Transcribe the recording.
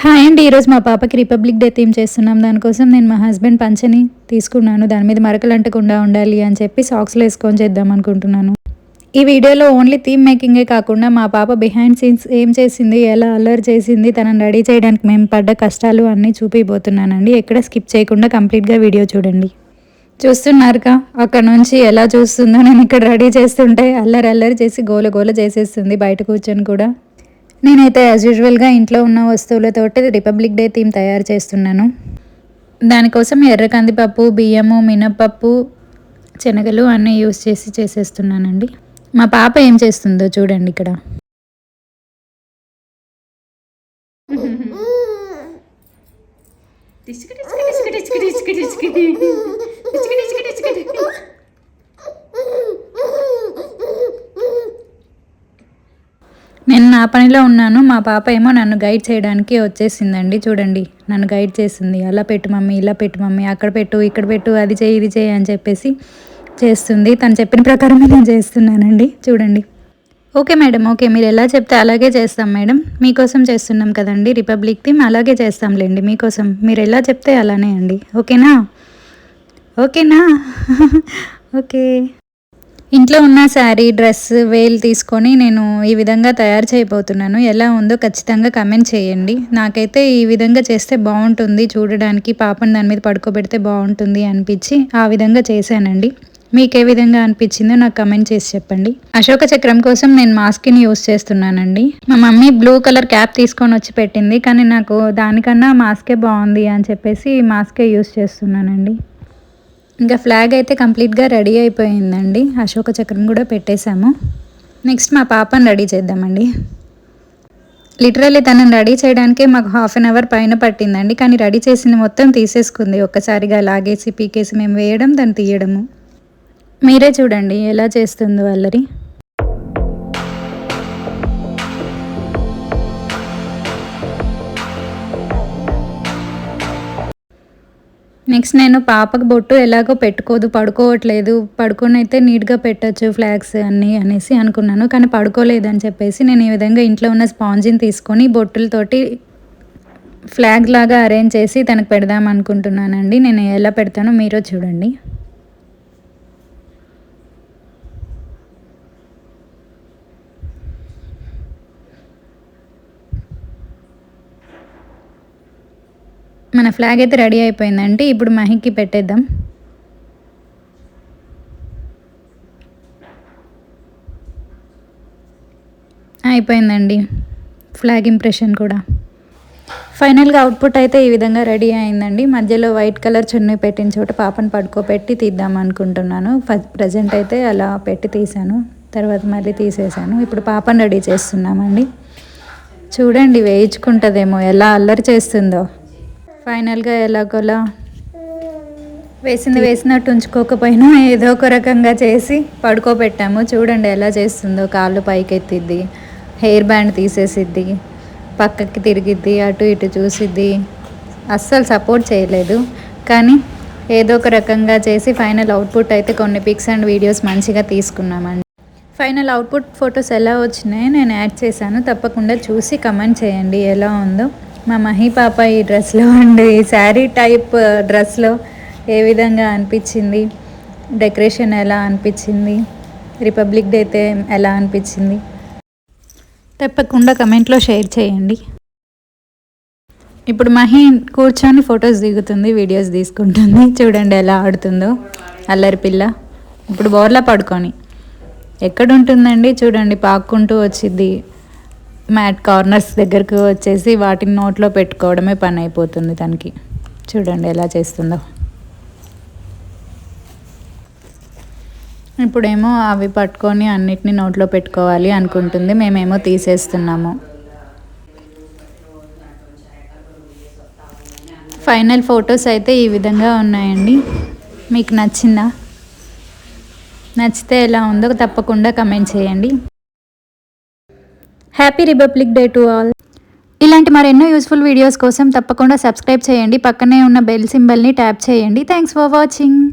Hi అండి. ఈరోజు మా పాపకి రిపబ్లిక్ డే థీమ్ చేస్తున్నాం. దానికోసం నేను మా హస్బెండ్ పంచని తీసుకున్నాను. దాని మీద మరకలు అంటకుండా ఉండాలి అని చెప్పి సాక్స్లో వేసుకొని చేద్దాం అనుకుంటున్నాను. ఈ వీడియోలో ఓన్లీ థీమ్ మేకింగే కాకుండా మా పాప బిహైండ్ సీన్స్ ఏం చేసింది, ఎలా అల్లరి చేసింది, తనని రెడీ చేయడానికి మేము పడ్డ కష్టాలు అన్నీ చూపిపోతున్నానండి. ఎక్కడ స్కిప్ చేయకుండా కంప్లీట్గా వీడియో చూడండి. చూస్తున్నారుగా అక్కడ నుంచి ఎలా చూస్తుందో. నేను ఇక్కడ రెడీ చేస్తుంటే అల్లరి అల్లరి చేసి గోల గోల చేసేస్తుంది బయట కూర్చొని కూడా. నేనైతే యాజ్ యూజువల్గా ఇంట్లో ఉన్న వస్తువులతోటి రిపబ్లిక్ డే థీమ్ తయారు చేస్తున్నాను. దానికోసం ఎర్ర కందిపప్పు, బియ్యము, మినప్పప్పు, శనగలు అన్నీ యూస్ చేసి చేసేస్తున్నానండి. మా పాప ఏం చేస్తుందో చూడండి ఇక్కడ. నేను నా పనిలో ఉన్నాను. మా పాప ఏమో నన్ను గైడ్ చేయడానికి వచ్చేసిందండి. చూడండి, నన్ను గైడ్ చేసింది. అలా పెట్టు మమ్మీ, ఇలా పెట్టు మమ్మీ, అక్కడ పెట్టు, ఇక్కడ పెట్టు, అది చేయి, ఇది చేయి అని చెప్పేసి చేస్తుంది. తను చెప్పిన ప్రకారమే నేను చేస్తున్నానండి. చూడండి. ఓకే మేడం, ఓకే, మీరు ఎలా చెప్తే అలాగే చేస్తాం మేడం. మీకోసం చేస్తున్నాం కదండి రిపబ్లిక్ థీమ్, అలాగే చేస్తాంలేండి మీకోసం. మీరు ఎలా చెప్తే అలానే అండి. ఓకేనా? ఓకేనా? ఓకే. ఇంట్లో ఉన్న శారీ, డ్రెస్, వేలు తీసుకొని నేను ఈ విధంగా తయారు చేయబోతున్నాను. ఎలా ఉందో ఖచ్చితంగా కమెంట్ చేయండి. నాకైతే ఈ విధంగా చేస్తే బాగుంటుంది చూడడానికి, పాపను దాని మీద పడుకోబెడితే బాగుంటుంది అనిపించి ఆ విధంగా చేశానండి. మీకు ఏ విధంగా అనిపించిందో నాకు కమెంట్ చేసి చెప్పండి. అశోక చక్రం కోసం నేను మాస్క్ని యూస్ చేస్తున్నానండి. మా మమ్మీ బ్లూ కలర్ క్యాప్ తీసుకొని వచ్చి పెట్టింది, కానీ నాకు దానికన్నా మాస్కే బాగుంది అని చెప్పేసి మాస్కే యూస్ చేస్తున్నానండి. ఇంకా ఫ్లాగ్ అయితే కంప్లీట్గా రెడీ అయిపోయిందండి. అశోక చక్రం కూడా పెట్టేశాము. నెక్స్ట్ మా పాపను రెడీ చేద్దామండి. లిటరల్లీ తనని రెడీ చేయడానికే మాకు 1/2 అవర్ పైన పట్టిందండి. కానీ రెడీ చేసింది మొత్తం తీసేసుకుంది. ఒక్కసారిగా లాగేసి పీకేసి మేము వేయడం, దాన్ని తీయడము. మీరే చూడండి ఎలా చేస్తుందో అల్లరి. నెక్స్ట్ నేను పాపకు బొట్టు ఎలాగో పెట్టుకోదు, పడుకోవట్లేదు, పడుకొని అయితే నీట్గా పెట్టచ్చు ఫ్లాగ్స్ అన్నీ అనేసి అనుకున్నాను. కానీ పడుకోలేదని చెప్పేసి నేను ఈ విధంగా ఇంట్లో ఉన్న స్పాంజిని తీసుకొని బొట్టులతోటి ఫ్లాగ్ లాగా అరేంజ్ చేసి తనకు పెడదాం అనుకుంటున్నానండి. నేను ఎలా పెడతానో మీరు చూడండి. మన ఫ్లాగ్ అయితే రెడీ అయిపోయిందండి. ఇప్పుడు మహికి పెట్టేద్దాం. అయిపోయిందండి ఫ్లాగ్ ఇంప్రెషన్ కూడా. ఫైనల్గా అవుట్పుట్ అయితే ఈ విధంగా రెడీ అయిందండి. మధ్యలో వైట్ కలర్ చున్నీ పెట్టిన చోట పాపను పడుకోబెట్టి తీద్దాం అనుకుంటున్నాను. ప్రజెంట్ అయితే అలా పెట్టి తీసాను, తర్వాత మళ్ళీ తీసేసాను. ఇప్పుడు పాపను రెడీ చేస్తున్నామండి. చూడండి, వేయించుకుంటుందేమో, ఎలా అల్లరి చేస్తుందో. ఫైనల్గా ఎలాగోలా వేసినట్టు ఉంచుకోకపోయినా ఏదో ఒక రకంగా చేసి పడుకోబెట్టాము. చూడండి ఎలా చేస్తుందో. కాళ్ళు పైకెత్తిద్ది, హెయిర్ బ్యాండ్ తీసేసిద్ది, పక్కకి తిరిగిద్ది, అటు ఇటు చూసిద్ది. అస్సలు సపోర్ట్ చేయలేదు, కానీ ఏదో ఒక రకంగా చేసి ఫైనల్ అవుట్పుట్ అయితే కొన్ని పిక్స్ అండ్ వీడియోస్ మంచిగా తీసుకున్నామండి. ఫైనల్ అవుట్పుట్ ఫొటోస్ ఎలా వచ్చినాయో నేను యాడ్ చేశాను. తప్పకుండా చూసి కమెంట్ చేయండి ఎలా ఉందో. మా మహి పాప ఈ డ్రెస్లో అండి, శారీ టైప్ డ్రెస్లో ఏ విధంగా అనిపించింది, డెకరేషన్ ఎలా అనిపించింది, రిపబ్లిక్ డే అయితే ఎలా అనిపించింది, తప్పకుండా కమెంట్లో షేర్ చేయండి. ఇప్పుడు మహి కూర్చొని ఫొటోస్ దిగుతుంది, వీడియోస్ తీసుకుంటుంది. చూడండి ఎలా ఆడుతుందో అల్లరి పిల్ల. ఇప్పుడు బోర్లా పడుకొని ఎక్కడుంటుందండి, చూడండి పాక్కుంటూ వచ్చింది. మ్యాట్ కార్నర్స్ దగ్గరకు వచ్చేసి వాటిని నోట్లో పెట్టుకోవడమే పని అయిపోతుంది తనకి. చూడండి ఎలా చేస్తుందో. ఇప్పుడేమో అవి పట్టుకొని అన్నిటినీ నోట్లో పెట్టుకోవాలి అనుకుంటుంది. మేమేమో తీసేస్తున్నాము. ఫైనల్ ఫొటోస్ అయితే ఈ విధంగా ఉన్నాయండి. మీకు నచ్చిందా? నచ్చితే ఎలా ఉందో తప్పకుండా కమెంట్ చేయండి. Happy republic day to all. ఇలాంటి మరెన్నో యూస్ఫుల్ వీడియోస్ కోసం తప్పకుండా సబ్స్క్రైబ్ చేయండి. పక్కనే ఉన్న బెల్ సింబల్ని ట్యాప్ చేయండి. Thanks for watching.